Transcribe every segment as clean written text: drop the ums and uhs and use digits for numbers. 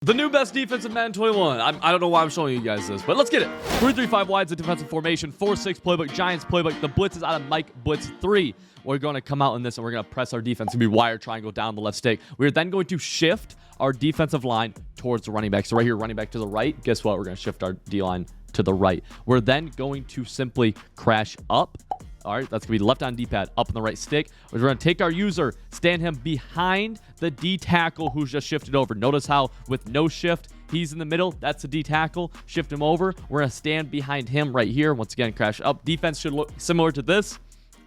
The new best defense in Madden 21. I don't know why I'm showing you guys this, but let's get it. 3-3-5 wide is a defensive formation. 4-6 playbook. Giants playbook. The blitz is out of Mike Blitz 3. We're going to come out in this and we're going to press our defense. It's going to be wire triangle down the left stick. We're then going to shift our defensive line towards the running back. So right here, running back to the right. Guess what? We're going to shift our D-line to the right. We're then going to simply crash up. All right, that's going to be left on D-pad, up on the right stick. We're going to take our user, stand him behind the D tackle who's just shifted over. Notice how with no shift, he's in the middle. That's the D tackle. Shift him over. We're going to stand behind him right here. Once again, crash up. Defense should look similar to this.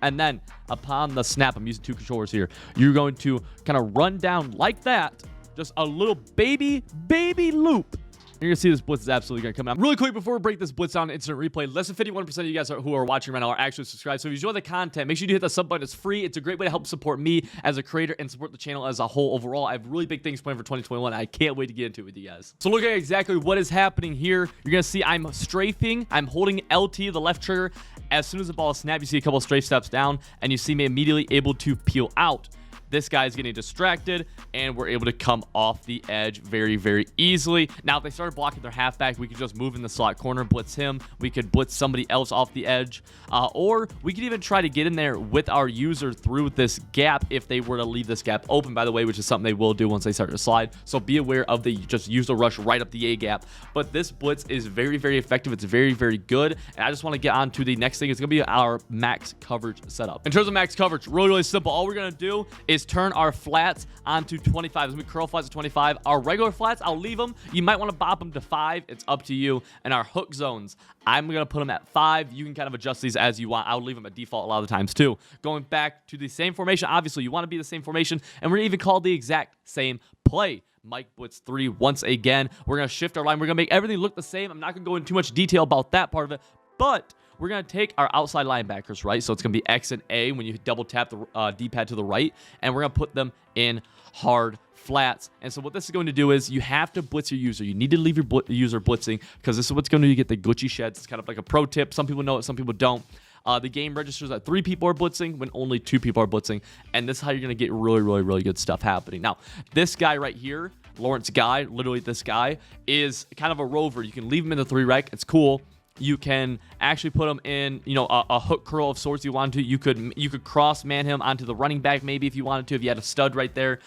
And then upon the snap, I'm using two controllers here. You're going to kind of run down like that. Just a little baby loop. You're going to see this blitz is absolutely going to come out. Really quick, before we break this blitz down in instant replay, less than 51% of you guys who are watching right now are actually subscribed. So if you enjoy the content, make sure you hit the sub button. It's free. It's a great way to help support me as a creator and support the channel as a whole overall. I have really big things planned for 2021. I can't wait to get into it with you guys. So look at exactly what is happening here. You're going to see I'm strafing. I'm holding LT, the left trigger. As soon as the ball is snapped, you see a couple of strafe steps down, and you see me immediately able to peel out. This guy's getting distracted, and we're able to come off the edge very easily. Now, if they started blocking their halfback, we could just move in the slot corner, blitz him. We could blitz somebody else off the edge, or we could even try to get in there with our user through this gap if they were to leave this gap open, by the way, which is something they will do once they start to slide. So be aware of the just user rush right up the A gap. But this blitz is very effective. It's very good, and I just want to get on to the next thing. It's going to be our max coverage setup. In terms of max coverage, really simple. All we're going to do is turn our flats onto 25. As we curl flats to 25. Our regular flats, I'll leave them. You might want to bop them to 5. It's up to you. And our hook zones, I'm going to put them at 5. You can kind of adjust these as you want. I'll leave them at default a lot of the times too. Going back to the same formation, obviously you want to be the same formation, and we're going to even call the exact same play. Mike Blitz 3 once again. We're going to shift our line. We're going to make everything look the same. I'm not going to go into too much detail about that part of it, but we're going to take our outside linebackers, right? So it's going to be X and A when you double tap the D-pad to the right, and we're going to put them in hard flats. And so what this is going to do is you have to blitz your user. You need to leave your user blitzing because this is what's going to get the glitchy sheds. It's kind of like a pro tip. Some people know it, some people don't. The game registers that 3 people are blitzing when only 2 people are blitzing, and this is how you're going to get really good stuff happening. Now, this guy right here, Lawrence Guy, literally this guy, is kind of a rover. You can leave him in the 3 rec. It's cool. You can actually put him in, you know, a hook curl of sorts if you wanted to. You could cross man him onto the running back maybe if you wanted to, if you had a stud right there.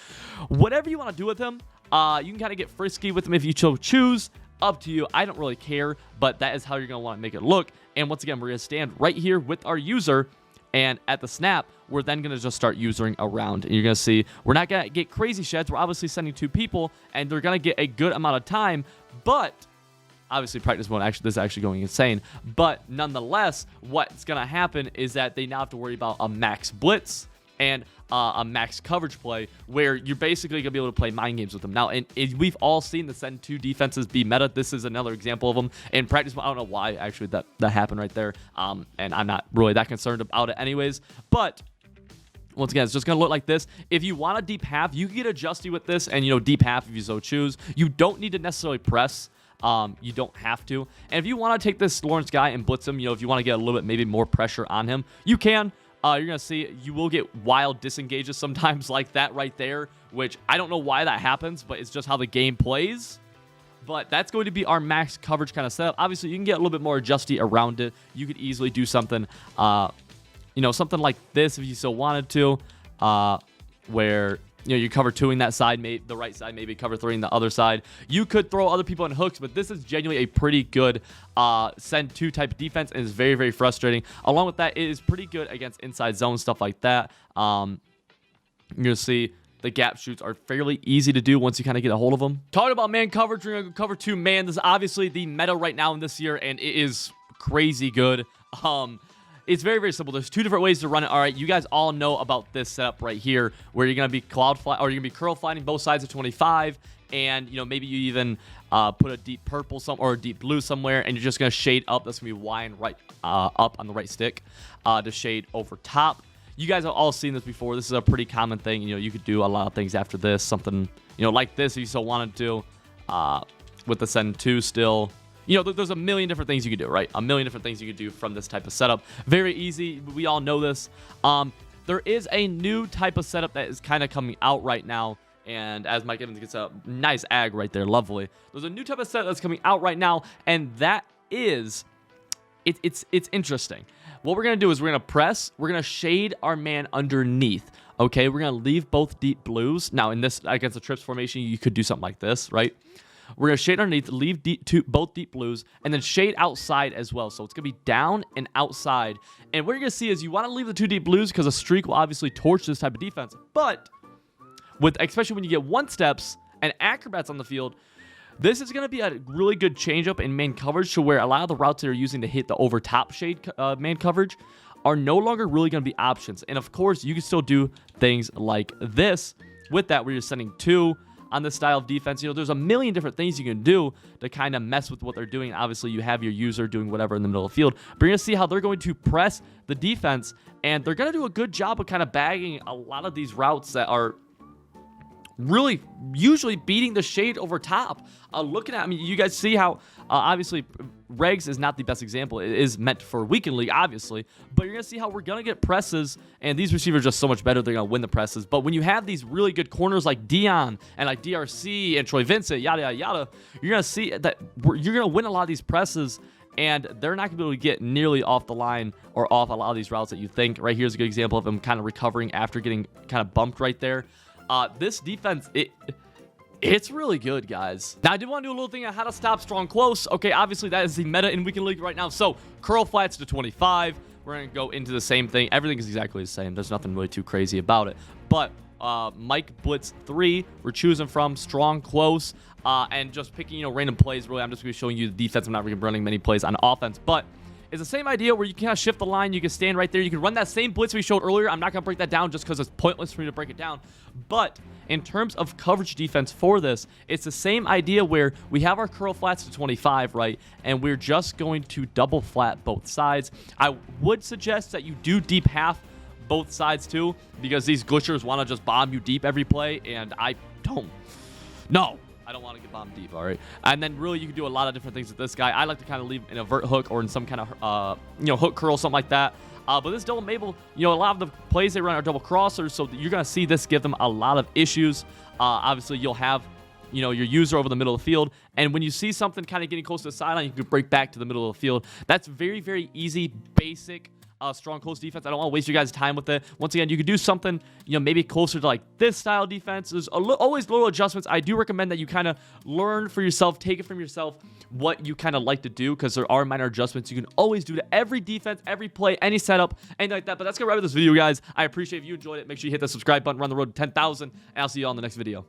Whatever you want to do with him, you can kind of get frisky with him if you choose. Up to you. I don't really care, but that is how you're going to want to make it look. And once again, we're going to stand right here with our user, and at the snap, we're then going to just start usering around. And you're going to see we're not going to get crazy sheds. We're obviously sending 2 people, and they're going to get a good amount of time, but obviously, practice mode, this is actually going insane. But nonetheless, what's going to happen is that they now have to worry about a max blitz and a max coverage play where you're basically going to be able to play mind games with them. Now, and we've all seen the send 2 defenses be meta. This is another example of them. In practice mode, I don't know why, actually, that happened right there. And I'm not really that concerned about it anyways. But once again, it's just going to look like this. If you want a deep half, you can get adjusty with this and, you know, deep half if you so choose. You don't need to necessarily press. You don't have to. And if you want to take this Lawrence guy and blitz him, you know, if you want to get a little bit maybe more pressure on him, you can. You're going to see you will get wild disengages sometimes like that right there, which I don't know why that happens, but it's just how the game plays. But that's going to be our max coverage kind of setup. Obviously, you can get a little bit more adjusty around it. You could easily do something, you know, something like this if you so wanted to, where you know, you cover 2ing that side, the right side, maybe cover 3ing the other side. You could throw other people in hooks, but this is genuinely a pretty good send 2 type of defense, and is very frustrating. Along with that, it is pretty good against inside zone, stuff like that. You're going to see the gap shoots are fairly easy to do once you kind of get a hold of them. Talking about man coverage, we're going to cover 2 man. This is obviously the meta right now in this year, and it is crazy good. It's very simple. There's 2 different ways to run it. All right, you guys all know about this setup right here, where you're gonna be cloud fly, or you're gonna be curl flying both sides of 25, and you know maybe you even put a deep purple or a deep blue somewhere, and you're just gonna shade up. That's gonna be Y and right up on the right stick to shade over top. You guys have all seen this before. This is a pretty common thing. You know, you could do a lot of things after this, something you know like this if you so wanted to, with the send 2 still. You know, there's a million different things you could do, right? A million different things you could do from this type of setup. Very easy. We all know this. There is a new type of setup that is kind of coming out right now, And as Mike Evans gets a nice ag right there, lovely. There's a new type of set that's coming out right now, and that is, it's interesting. What we're going to do is we're going to press, we're going to shade our man underneath, okay? We're going to leave both deep blues. Now, in this, against a trips formation, you could do something like this, right? We're going to shade underneath, leave both deep blues, and then shade outside as well. So it's going to be down and outside. And what you're going to see is you want to leave the 2 deep blues because a streak will obviously torch this type of defense. But, especially when you get one-steps and acrobats on the field, this is going to be a really good changeup in man coverage to where a lot of the routes that are using to hit the over-top shade man coverage are no longer really going to be options. And, of course, you can still do things like this with that where you're sending 2 on this style of defense. You know, there's a million different things you can do to kind of mess with what they're doing. Obviously, you have your user doing whatever in the middle of the field. But you're going to see how they're going to press the defense, and they're going to do a good job of kind of bagging a lot of these routes that are really usually beating the shade over top. Looking at, I mean, you guys see how obviously Regs is not the best example. It is meant for weekend league, obviously, but you're gonna see how we're gonna get presses, and these receivers are just so much better. They're gonna win the presses. But when you have these really good corners like Dion and like DRC and Troy Vincent, yada yada yada, you're gonna see that you're gonna win a lot of these presses. And they're not going to be able to get nearly off the line or off a lot of these routes that you think. Right here's a good example of them kind of recovering after getting kind of bumped right there. This defense, it's really good, guys. Now, I did want to do a little thing on how to stop strong close. Okay, obviously, that is the meta in weekend league right now. So, curl flats to 25. We're going to go into the same thing. Everything is exactly the same. There's nothing really too crazy about it. But Mike Blitz 3, we're choosing from strong close and just picking, you know, random plays. Really, I'm just going to be showing you the defense. I'm not really running many plays on offense, but it's the same idea where you can kind of shift the line. You can stand right there. You can run that same blitz we showed earlier. I'm not going to break that down just because it's pointless for me to break it down. But in terms of coverage defense for this, it's the same idea where we have our curl flats to 25, right? And we're just going to double flat both sides. I would suggest that you do deep half both sides too, because these glitchers want to just bomb you deep every play, and I don't. No. I don't want to get bombed deep, all right? And then really you can do a lot of different things with this guy. I like to kind of leave in a vert hook or in some kind of, you know, hook curl, something like that. But this double Mabel, you know, a lot of the plays they run are double crossers, so you're going to see this give them a lot of issues. Obviously, you'll have, you know, your user over the middle of the field, and when you see something kind of getting close to the sideline, you can break back to the middle of the field. That's very, very easy, basic strong close defense. I don't want to waste your guys' time with it. Once again, you could do something, you know, maybe closer to like this style defense. There's always little adjustments. I do recommend that you kind of learn for yourself, take it from yourself, what you kind of like to do, because there are minor adjustments you can always do to every defense, every play, any setup, anything like that. But that's gonna wrap up this video, guys. I appreciate if you enjoyed it. Make sure you hit the subscribe button. Run the road to 10,000, and I'll see you all in the next video.